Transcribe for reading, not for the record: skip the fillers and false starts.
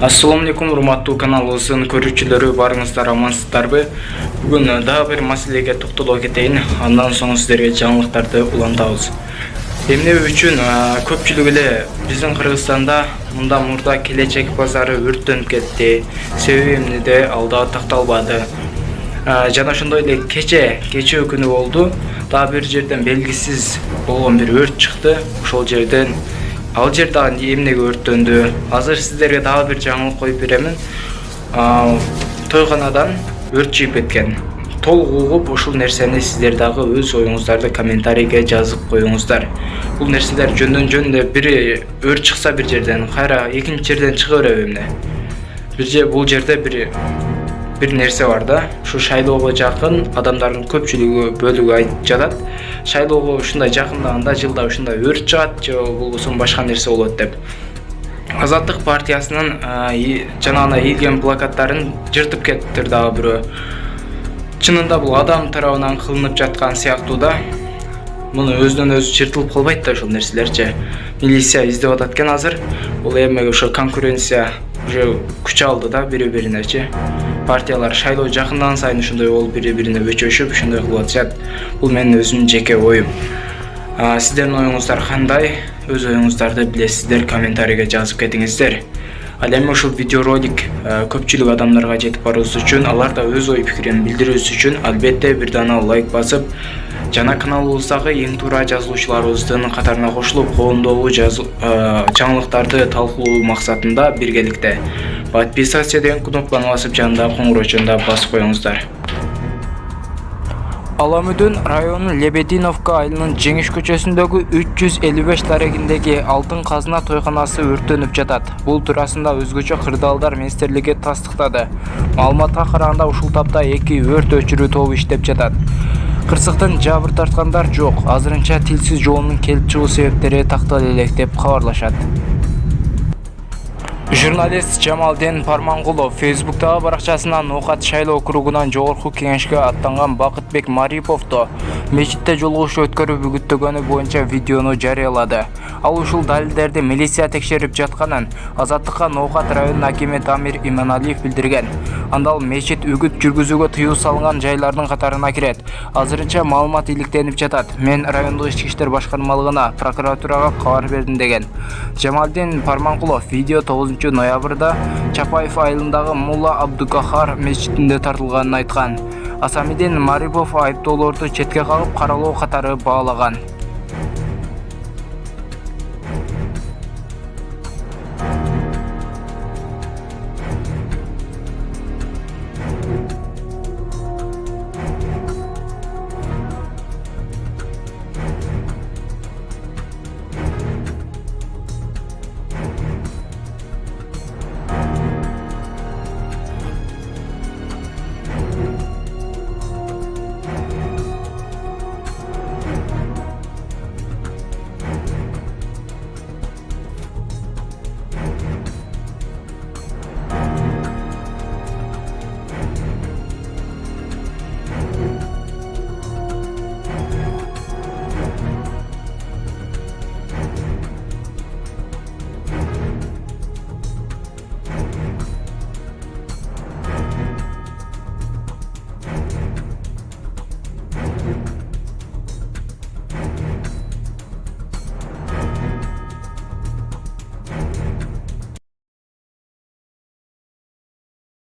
Assalamu alaikum, урматтуу каналыбыздын көрүүчүлөрү, барыңыздар амансыздарбы? Бүгүн дагы бир маселеге токтоло кетейин, андан соң сиздерге жаңылыктарды улантабыз. Эмне үчүн көпчүлүк эле биздин Кыргызстанда мында мурда келечек базары өрттөнүп кетти. Себеби эмнеде ал да такталбады. Жана ошондой эле кечээ күнү болду. Дагы бир жерден белгисиз болгон бир өрт чыкты. Ошол жерден ал жер дагы эмнеге өрттөндү? Азыр сиздерге дагы бир жаңылык коюп беремин. Тойканадан өрт чыгып кеткен. Толук угуп ушул нерсени сиздер дагы өз оюңуздарды комментарийге жазып коюңуздар. Бул нерселер жөндөн жөн эле бир өрт чыкса бир жерден, кайра экинчи жерден чыга береби эмне? Бул жерде бир нерсе бар да. Ушу шайлоого жакын адамдардын көпчүлүгү бөлүгү айтып жатат. Шайлоого ушундай жакындаганда жылда ушундай өрт чыгат же болбосо башка нерсе болот деп. Азаттык партиясынын жанагына ийилген плакаттарын жыртып кетиптир дагы бирөө. Чынында бул адам тарабынан кылынып жаткан сыяктуу да. Муну өзүнөн өзү жыртылып калбайт да ушул нерселерчи. Милиция издеп атат экен азыр. Бул эми ошо конкуренция уже күч алды да бири-биринечи. Партиялар шайлоо жакындан сайын ушундай болуп бири-бирине өчөшүп, ушундай кылып атышат. Бул менин өзүмдүн жеке оюм. Сиздердин оюңуздар кандай? Өз оюңуздарды билесиздер, комментарийге жазып кетиңиздер. Ал эми ушул видеоролик көпчүлүк адамдарга жетип баруусу үчүн, алар да өз ой пикирин билдирүүсү үчүн албетте бир дана лайк басып, жана каналыбыздагы эң туура жазылуучуларыбыздын катарына кошулуп, коомдогу жаңылыктарды талкуулоо максатында биргеликте подписаться деген кнопканы басып, жанындагы коңгуроочуну да басып коюңуздар. Аламүдүн районунун Лебединовка айылынын Жеңиш көчөсүндөгү 355 дарегиндеги алтын казына тойканасы өрттөнүп жатат. Бул туурасында өзгөчө кырдаалдар министрлиги тастыктады. Маалыматка караганда ушул тапта 2 өрт өчүрүү тобу иштеп жатат. Кырсыктан жабыр тарткандар жок. Азырынча тилсиз жоонун келип чыгуу себептери тактала элек деп кабарлашат. Журналист Жамалдин Парманкулов Фейсбуктагы баракчасына Ноокат шайлоо округунан жогорку кеңешке аттанган Бакытбек Мариповду мечитте жолугушуу өткөрүү бүгүттөгөнү боюнча видеону жарыялады. Ал ушул далилдерди милиция текшерип жатканын Азаттыкка Ноокат районунун акими Тамир Иманалиев билдирген. Анда ал мечит үгүт жүргүзүүгө тыюу салынган жайлардын катарына кирет. Азырынча маалымат иликтенип жатат. Мен райондук ички иштер башкармалыгына, прокуратурага кабар бердим деген. Жамалдин Парманкулов видео 9 ноябрда Чапаев айылындагы Мулла Абдукахар мечитинде тартылганын айткан. Асамидин Марипов айыптоолорду четке кагып каралоо катары баалаган.